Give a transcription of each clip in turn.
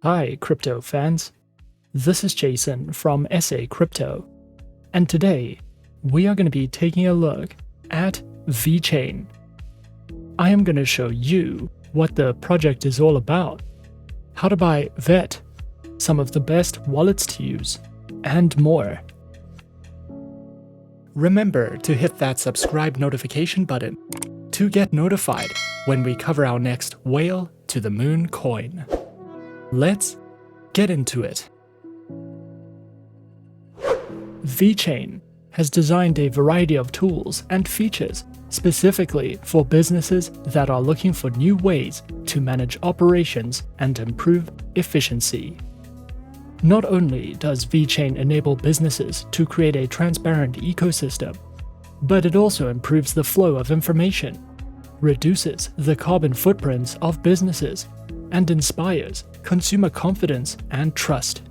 Hi, crypto fans. This is Jason from SA Crypto, and today we are going to be taking a look at Vechain. I am going to show you what the project is all about, how to buy VET, some of the best wallets to use, and more. Remember to hit that subscribe notification button to get notified when we cover our next Whale to the Moon coin. Let's get into it. Vechain has designed a variety of tools and features specifically for businesses that are looking for new ways to manage operations and improve efficiency. Not only does Vechain enable businesses to create a transparent ecosystem, but it also improves the flow of information, reduces the carbon footprints of businesses, and inspires consumer confidence and trust.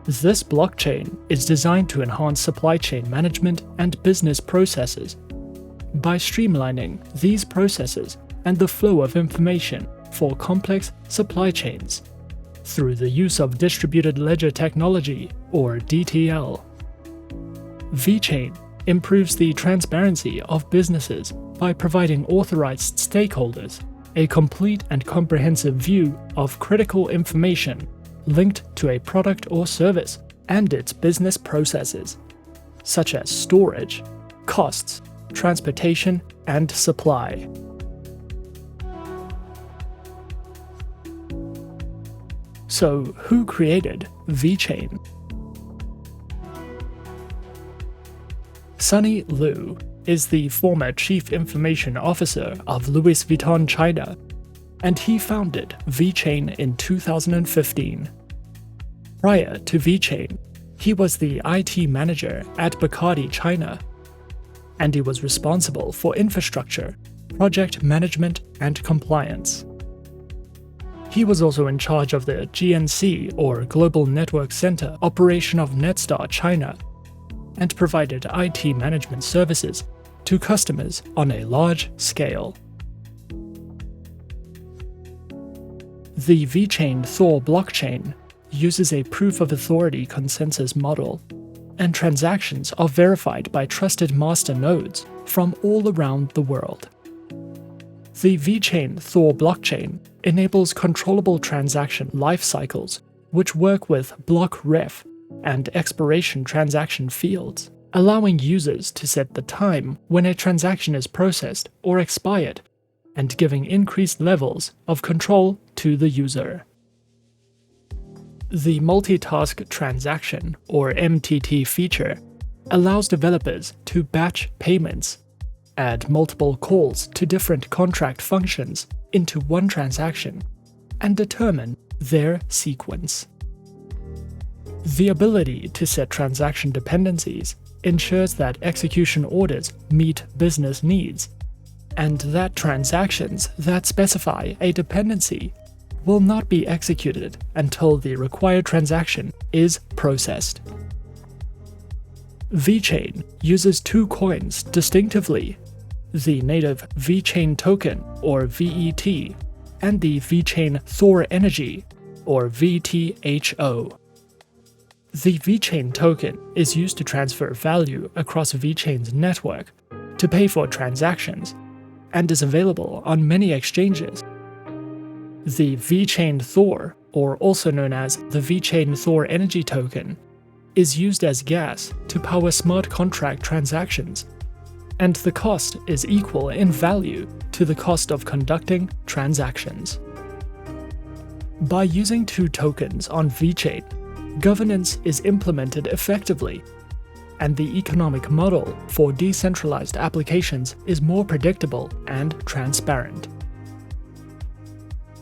This blockchain is designed to enhance supply chain management and business processes by streamlining these processes and the flow of information for complex supply chains through the use of distributed ledger technology, or DTL. Vechain improves the transparency of businesses by providing authorized stakeholders a complete and comprehensive view of critical information linked to a product or service and its business processes, such as storage, costs, transportation, and supply. So, who created Vechain? Sunny Liu is the former Chief Information Officer of Louis Vuitton China, and he founded Vechain in 2015. Prior to Vechain, he was the IT manager at Bacardi China, and he was responsible for infrastructure, project management, and compliance. He was also in charge of the GNC, or Global Network Center, operation of Netstar China, and provided IT management services to customers on a large scale. The Vechain VTHO blockchain uses a proof-of-authority consensus model, and transactions are verified by trusted master nodes from all around the world. The Vechain VTHO blockchain enables controllable transaction life cycles, which work with block ref and expiration transaction fields, allowing users to set the time when a transaction is processed or expired, and giving increased levels of control to the user. The multitask transaction, or MTT feature, allows developers to batch payments, add multiple calls to different contract functions into one transaction, and determine their sequence. The ability to set transaction dependencies ensures that execution orders meet business needs, and that transactions that specify a dependency will not be executed until the required transaction is processed. Vechain uses two coins distinctively: the native Vechain token, or VET, and the Vechain Thor Energy, or VTHO. The Vechain token is used to transfer value across Vechain's network to pay for transactions, and is available on many exchanges. The Vechain Thor, or also known as the Vechain Thor Energy token, is used as gas to power smart contract transactions, and the cost is equal in value to the cost of conducting transactions. By using two tokens on Vechain, governance is implemented effectively, and the economic model for decentralized applications is more predictable and transparent.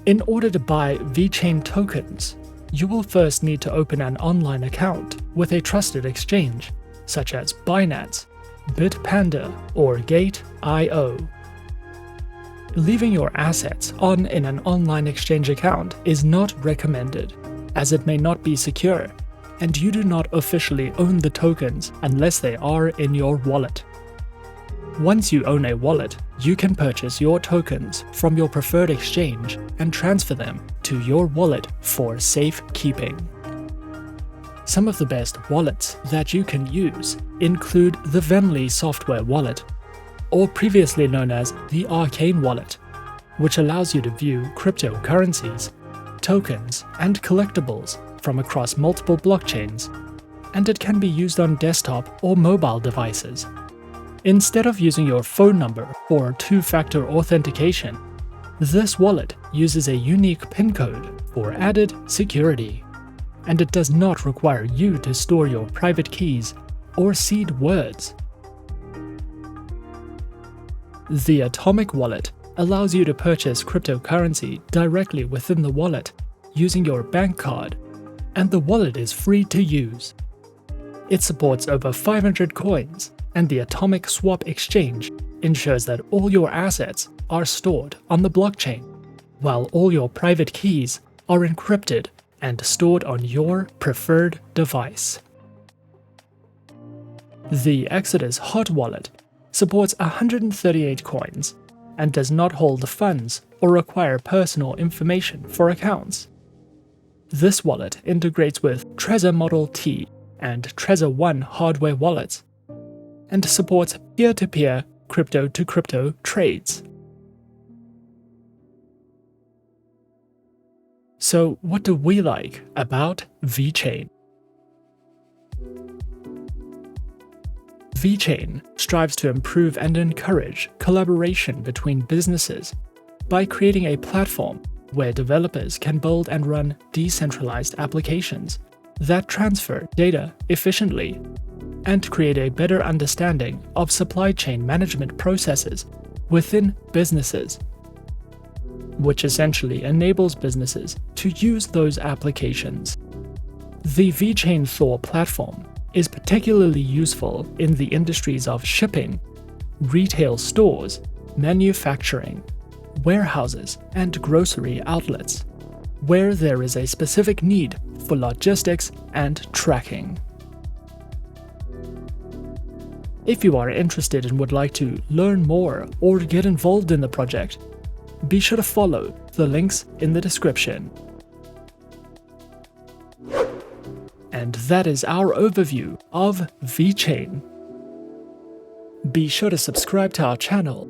In order to buy Vechain tokens, you will first need to open an online account with a trusted exchange, such as Binance, Bitpanda, or Gate.io. Leaving your assets in an online exchange account is not recommended, as it may not be secure, and you do not officially own the tokens unless they are in your wallet. Once you own a wallet, you can purchase your tokens from your preferred exchange and transfer them to your wallet for safekeeping. Some of the best wallets that you can use include the Vechain software wallet, or previously known as the Vechain wallet, which allows you to view cryptocurrencies, tokens, and collectibles from across multiple blockchains, and it can be used on desktop or mobile devices. Instead of using your phone number for two-factor authentication, this wallet uses a unique PIN code for added security, and it does not require you to store your private keys or seed words. The Atomic wallet allows you to purchase cryptocurrency directly within the wallet using your bank card, and the wallet is free to use. It supports over 500 coins, and the Atomic Swap exchange ensures that all your assets are stored on the blockchain, while all your private keys are encrypted and stored on your preferred device. The Exodus Hot wallet supports 138 coins and does not hold funds or require personal information for accounts. This wallet integrates with Trezor Model T and Trezor One hardware wallets, and supports peer-to-peer, crypto-to-crypto trades. So what do we like about Vechain? Vechain strives to improve and encourage collaboration between businesses by creating a platform where developers can build and run decentralized applications that transfer data efficiently and create a better understanding of supply chain management processes within businesses, which essentially enables businesses to use those applications. The Vechain VTHO platform is particularly useful in the industries of shipping, retail stores, manufacturing, warehouses, and grocery outlets, where there is a specific need for logistics and tracking. If you are interested and would like to learn more or get involved in the project, be sure to follow the links in the description. And that is our overview of Vechain. Be sure to subscribe to our channel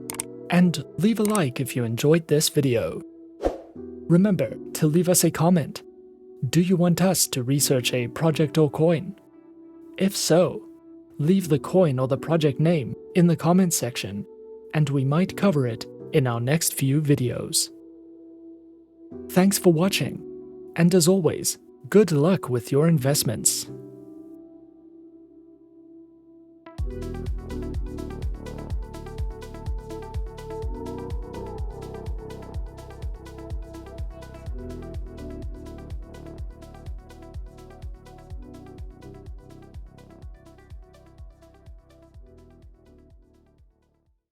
and leave a like if you enjoyed this video. Remember to leave us a comment. Do you want us to research a project or coin? If so, leave the coin or the project name in the comments section, and we might cover it in our next few videos. Thanks for watching, and as always, good luck with your investments.